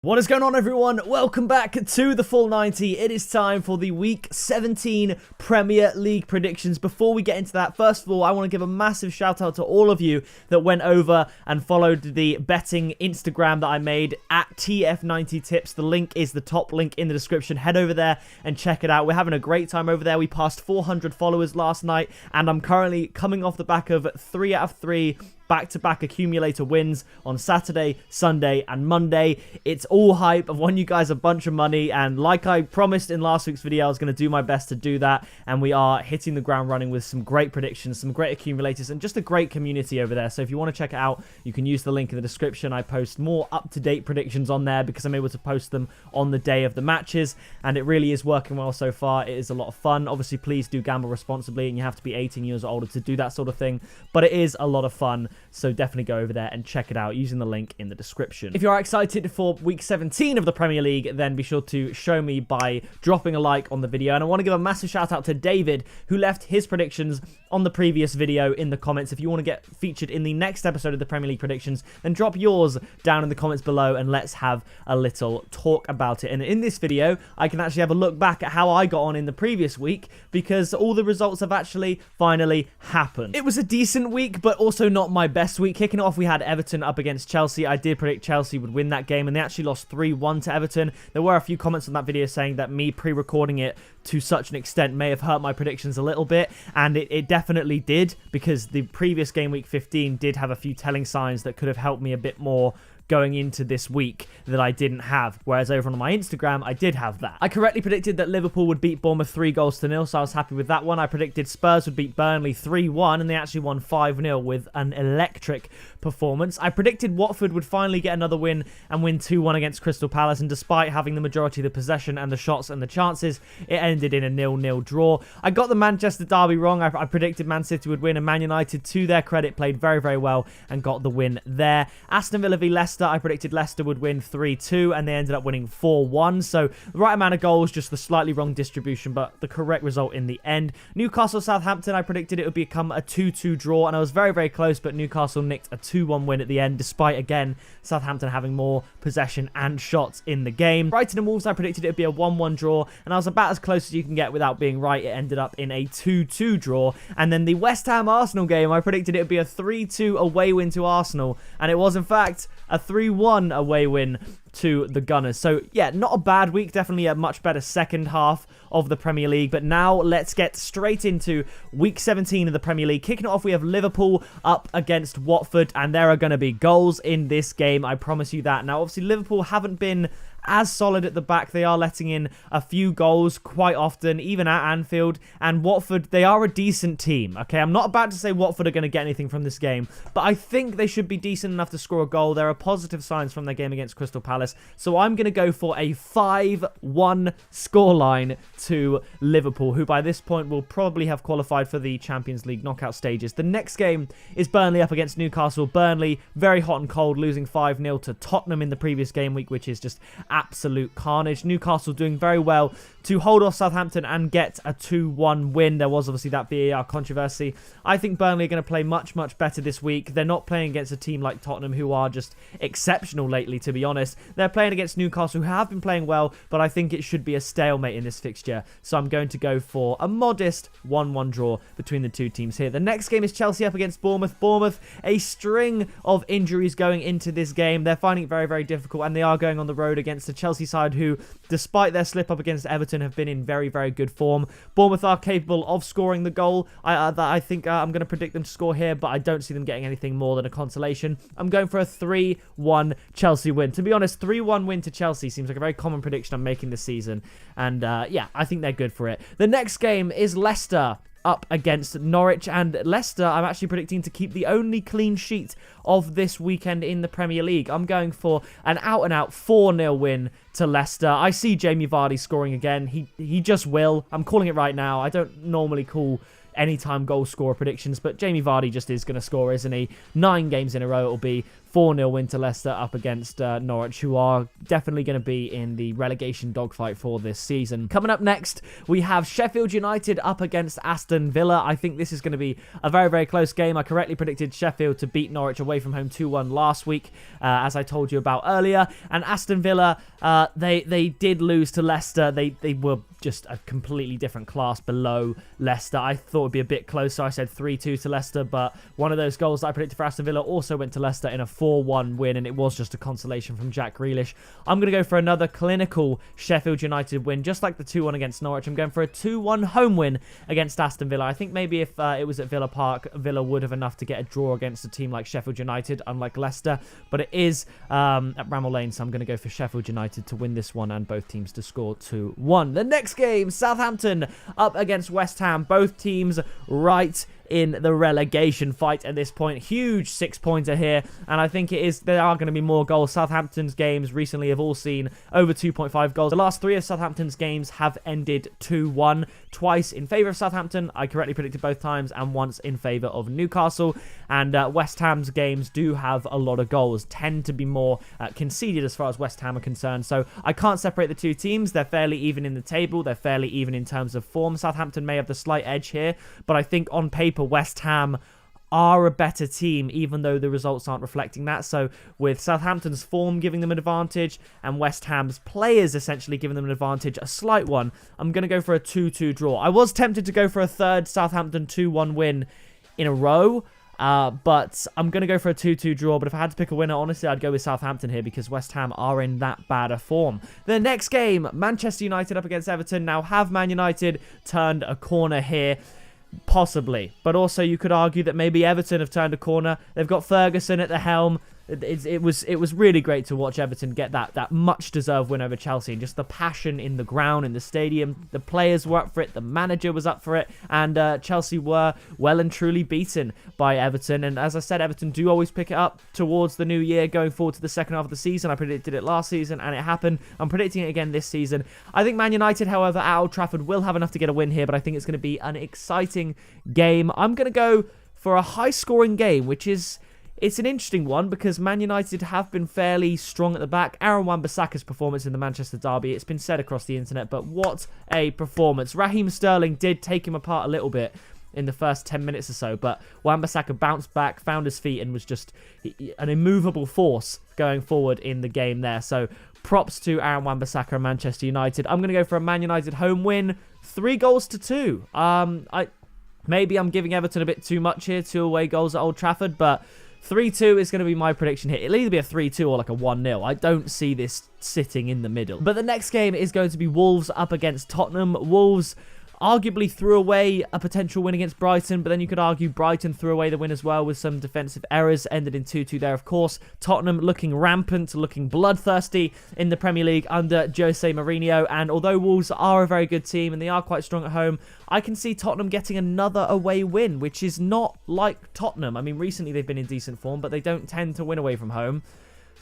What is going on, everyone? Welcome back to the Full 90. It is time for the Week 17 Premier League predictions. Before we get into that, first of all, I want to give a massive shout out to all of you that went over and followed the betting Instagram that I made at TF90Tips. The link is the top link in the description. Head over there and check it out. We're having a great time over there. We passed 400 followers last night, and I'm currently coming off the back of 3 out of 3 back-to-back accumulator wins on Saturday, Sunday, and Monday. It's all hype. I've won you guys a bunch of money, and like I promised in last week's video, I was going to do my best to do that, and we are hitting the ground running with some great predictions, some great accumulators, and just a great community over there. So if you want to check it out, you can use the link in the description. I post more up-to-date predictions on there because I'm able to post them on the day of the matches, and it really is working well so far. It is a lot of fun. Obviously, please do gamble responsibly, and you have to be 18 years or older to do that sort of thing, but it is a lot of fun. So definitely go over there and check it out using the link in the description. If you are excited for Week 17 of the Premier League, then be sure to show me by dropping a like on the video. And I want to give a massive shout out to David, who left his predictions on the previous video in the comments. If you want to get featured in the next episode of the Premier League predictions, then drop yours down in the comments below and let's have a little talk about it. And in this video, I can actually have a look back at how I got on in the previous week because all the results have actually finally happened. It was a decent week, but also not my best week. Kicking off, we had Everton up against Chelsea. I did predict Chelsea would win that game, and they actually lost 3-1 to Everton. There were a few comments on that video saying that me pre-recording it to such an extent may have hurt my predictions a little bit, and it definitely did, because the previous game, week 15, did have a few telling signs that could have helped me a bit more going into this week that I didn't have, whereas over on my Instagram I did have that. I correctly predicted that Liverpool would beat Bournemouth 3-0, so I was happy with that one. I predicted Spurs would beat Burnley 3-1, and they actually won 5-0 with an electric performance. I predicted Watford would finally get another win and win 2-1 against Crystal Palace, and despite having the majority of the possession and the shots and the chances, it ended in a 0-0 draw. I got the Manchester derby wrong. I predicted Man City would win, and Man United, to their credit, played very, very well and got the win there. Aston Villa v Leicester, I predicted Leicester would win 3-2, and they ended up winning 4-1. So the right amount of goals, just the slightly wrong distribution, but the correct result in the end. Newcastle Southampton, I predicted it would become a 2-2 draw, and I was very, very close, but Newcastle nicked a 2-1 win at the end, despite, again, Southampton having more possession and shots in the game. Brighton and Wolves, I predicted it would be a 1-1 draw, and I was about as close as you can get without being right. It ended up in a 2-2 draw. And then the West Ham Arsenal game, I predicted it would be a 3-2 away win to Arsenal, and it was, in fact, a 3-1 away win to the Gunners. So yeah, not a bad week, definitely a much better second half of the Premier League. But now let's get straight into Week 17 of the Premier League. Kicking it off, we have Liverpool up against Watford, and there are going to be goals in this game, I promise you that. Now obviously Liverpool haven't been as solid at the back. They are letting in a few goals quite often, even at Anfield. And Watford, they are a decent team. Okay, I'm not about to say Watford are going to get anything from this game, but I think they should be decent enough to score a goal. There are positive signs from their game against Crystal Palace, so I'm going to go for a 5-1 scoreline to Liverpool, who by this point will probably have qualified for the Champions League knockout stages. The next game is Burnley up against Newcastle. Burnley, very hot and cold, losing 5-0 to Tottenham in the previous game week, which is just absolute carnage. Newcastle doing very well to hold off Southampton and get a 2-1 win. There was obviously that VAR controversy. I think Burnley are going to play much, much better this week. They're not playing against a team like Tottenham, who are just exceptional lately, to be honest. They're playing against Newcastle, who have been playing well, but I think it should be a stalemate in this fixture. So I'm going to go for a modest 1-1 draw between the two teams here. The next game is Chelsea up against Bournemouth. Bournemouth, a string of injuries going into this game. They're finding it very, very difficult, and they are going on the road against the Chelsea side, who, despite their slip up against Everton, have been in very, very good form. Bournemouth are capable of scoring the goal. I think I'm going to predict them to score here, but I don't see them getting anything more than a consolation. I'm going for a 3-1 Chelsea win. To be honest, 3-1 win to Chelsea seems like a very common prediction I'm making this season, and yeah, I think they're good for it. The next game is Leicester up against Norwich, and Leicester I'm actually predicting to keep the only clean sheet of this weekend in the Premier League. I'm going for an out-and-out 4-0 win to Leicester. I see Jamie Vardy scoring again. He just will. I'm calling it right now. I don't normally call anytime goal scorer predictions, but Jamie Vardy just is going to score, isn't he? 9 games in a row it'll be 4-0 win to Leicester up against Norwich, who are definitely going to be in the relegation dogfight for this season. Coming up next, we have Sheffield United up against Aston Villa. I think this is going to be a very, very close game. I correctly predicted Sheffield to beat Norwich away from home 2-1 last week, as I told you about earlier. And Aston Villa, they did lose to Leicester. They were just a completely different class below Leicester. I thought it would be a bit closer. I said 3-2 to Leicester, but one of those goals that I predicted for Aston Villa also went to Leicester in a 4-1 win, and it was just a consolation from Jack Grealish. I'm going to go for another clinical Sheffield United win, just like the 2-1 against Norwich. I'm going for a 2-1 home win against Aston Villa. I think maybe if it was at Villa Park, Villa would have enough to get a draw against a team like Sheffield United, unlike Leicester, but it is at Bramall Lane, so I'm going to go for Sheffield United to win this one and both teams to score 2-1. The next game, Southampton up against West Ham. Both teams right in the relegation fight at this point. Huge 6-pointer here, and I think there are going to be more goals. Southampton's games recently have all seen over 2.5 goals. The last 3 of Southampton's games have ended 2-1, twice in favour of Southampton. I correctly predicted both times, and once in favour of Newcastle. And West Ham's games do have a lot of goals, tend to be more conceded as far as West Ham are concerned. So I can't separate the two teams. They're fairly even in the table. They're fairly even in terms of form. Southampton may have the slight edge here, but I think on paper West Ham are a better team, even though the results aren't reflecting that. So with Southampton's form giving them an advantage and West Ham's players essentially giving them an advantage, a slight one, I'm going to go for a 2-2 draw. I was tempted to go for a third Southampton 2-1 win in a row, but I'm going to go for a 2-2 draw. But if I had to pick a winner, honestly, I'd go with Southampton here because West Ham are in that bad a form. The next game, Manchester United up against Everton. Now, have Man United turned a corner here? Possibly, but also you could argue that maybe Everton have turned a corner. They've got Ferguson at the helm. It was really great to watch Everton get that much deserved win over Chelsea, and just the passion in the ground, in the stadium. The players were up for it, the manager was up for it, and Chelsea were well and truly beaten by Everton. And as I said, Everton do always pick it up towards the new year, going forward to the second half of the season. I predicted it last season and it happened. I'm predicting it again this season. I think Man United, however, at Old Trafford will have enough to get a win here, but I think it's going to be an exciting game. I'm going to go for a high-scoring game, which is... It's an interesting one because Man United have been fairly strong at the back. Aaron Wan-Bissaka's performance in the Manchester derby, it's been said across the internet, but what a performance. Raheem Sterling did take him apart a little bit in the first 10 minutes or so, but Wan-Bissaka bounced back, found his feet, and was just an immovable force going forward in the game there. So props to Aaron Wan-Bissaka and Manchester United. I'm going to go for a Man United home win, 3-2. Maybe I'm giving Everton a bit too much here, 2 away goals at Old Trafford, but 3-2 is going to be my prediction here. It'll either be a 3-2 or like a 1-0. I don't see this sitting in the middle. But the next game is going to be Wolves up against Tottenham. Wolves arguably threw away a potential win against Brighton, but then you could argue Brighton threw away the win as well with some defensive errors. Ended in 2-2 there, of course. Tottenham looking rampant, looking bloodthirsty in the Premier League under Jose Mourinho. And although Wolves are a very good team and they are quite strong at home, I can see Tottenham getting another away win, which is not like Tottenham. I mean, recently they've been in decent form, but they don't tend to win away from home.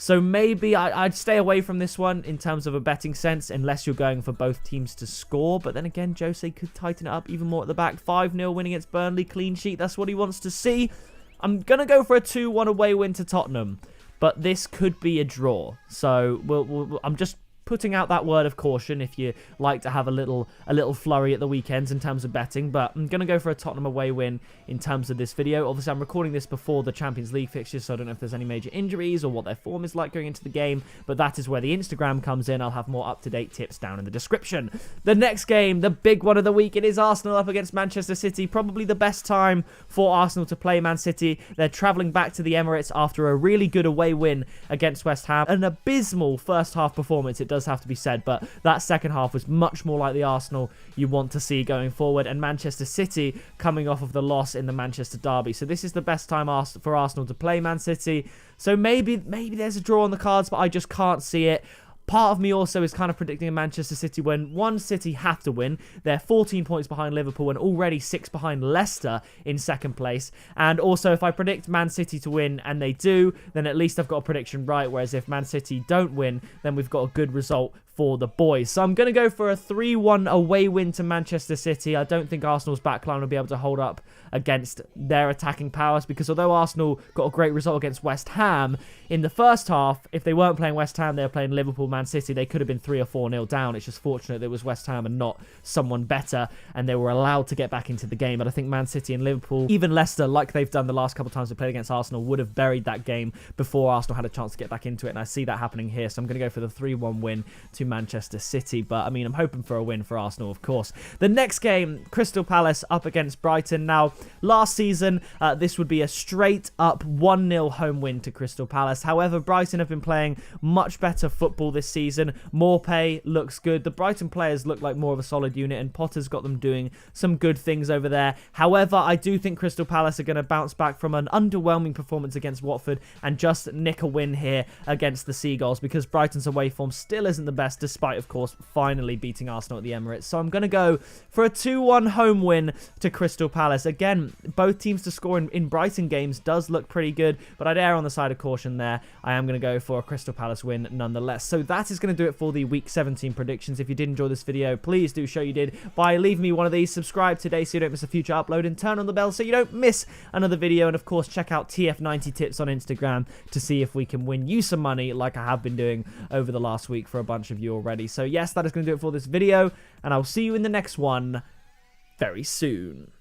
So maybe I'd stay away from this one in terms of a betting sense, unless you're going for both teams to score. But then again, Jose could tighten it up even more at the back. 5-0 win against Burnley, clean sheet. That's what he wants to see. I'm going to go for a 2-1 away win to Tottenham, but this could be a draw. So I'm just putting out that word of caution if you like to have a little flurry at the weekends in terms of betting. But I'm going to go for a Tottenham away win in terms of this video. Obviously, I'm recording this before the Champions League fixtures, so I don't know if there's any major injuries or what their form is like going into the game, but that is where the Instagram comes in. I'll have more up-to-date tips down in the description. The next game, the big one of the week, it is Arsenal up against Manchester City. Probably the best time for Arsenal to play Man City. They're travelling back to the Emirates after a really good away win against West Ham. An abysmal first half performance, it does have to be said, but that second half was much more like the Arsenal you want to see going forward, and Manchester City coming off of the loss in the Manchester derby. So this is the best time for Arsenal to play Man City. So maybe there's a draw on the cards, but I just can't see it. Part of me also is kind of predicting a Manchester City win. One, City have to win. They're 14 points behind Liverpool and already 6 behind Leicester in second place. And also, if I predict Man City to win and they do, then at least I've got a prediction right. Whereas if Man City don't win, then we've got a good result for the boys. So I'm going to go for a 3-1 away win to Manchester City. I don't think Arsenal's backline will be able to hold up against their attacking powers, because although Arsenal got a great result against West Ham in the first half, if they weren't playing West Ham, they were playing Liverpool, Man City, they could have been 3 or 4-0 down. It's just fortunate that it was West Ham and not someone better, and they were allowed to get back into the game. But I think Man City and Liverpool, even Leicester, like they've done the last couple of times they played against Arsenal, would have buried that game before Arsenal had a chance to get back into it, and I see that happening here. So I'm going to go for the 3-1 win to Manchester City, but I mean, I'm hoping for a win for Arsenal, of course. The next game, Crystal Palace up against Brighton. Now, last season, this would be a straight up 1-0 home win to Crystal Palace. However, Brighton have been playing much better football this season. Morpay looks good. The Brighton players look like more of a solid unit, and Potter's got them doing some good things over there. However, I do think Crystal Palace are going to bounce back from an underwhelming performance against Watford and just nick a win here against the Seagulls, because Brighton's away form still isn't the best, despite, of course, finally beating Arsenal at the Emirates. So I'm going to go for a 2-1 home win to Crystal Palace. Again, both teams to score in Brighton games does look pretty good, but I'd err on the side of caution there. I am going to go for a Crystal Palace win nonetheless. So that is going to do it for the Week 17 predictions. If you did enjoy this video, please do show you did by leaving me one of these. Subscribe today so you don't miss a future upload, and turn on the bell so you don't miss another video. And of course, check out TF90 Tips on Instagram to see if we can win you some money like I have been doing over the last week for a bunch of you already. So yes, that is going to do it for this video, and I'll see you in the next one very soon.